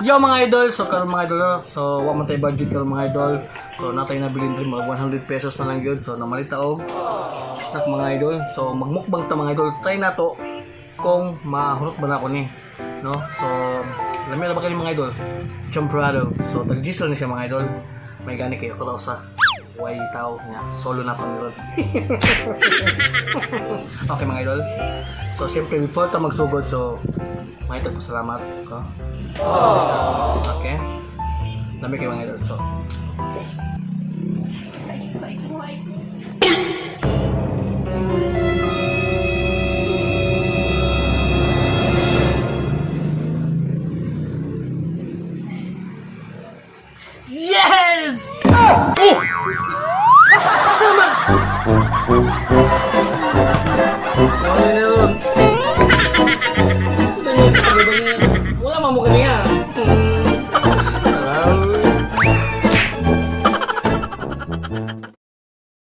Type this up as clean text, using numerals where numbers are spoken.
Yo mga idol, so karon mga idol, so wa man tay budget karon mga idol. So natay nabilin rin mga 100 pesos na lang gyud. So namalita og snack mga idol. So magmukbang ta mga idol. Try na to kung mahurot ba na ako ni, no? So lami ra ba kani mga idol? Champrado. So tag-gisel na siya mga idol. May gani kayo ko daw sa way tao niya. Solo na pang okay mga idol. So siyempre before ta magsugod, so may salamat ko. Okay. Dami kayo mga idol. So yes! Sama! Wala mo kanya.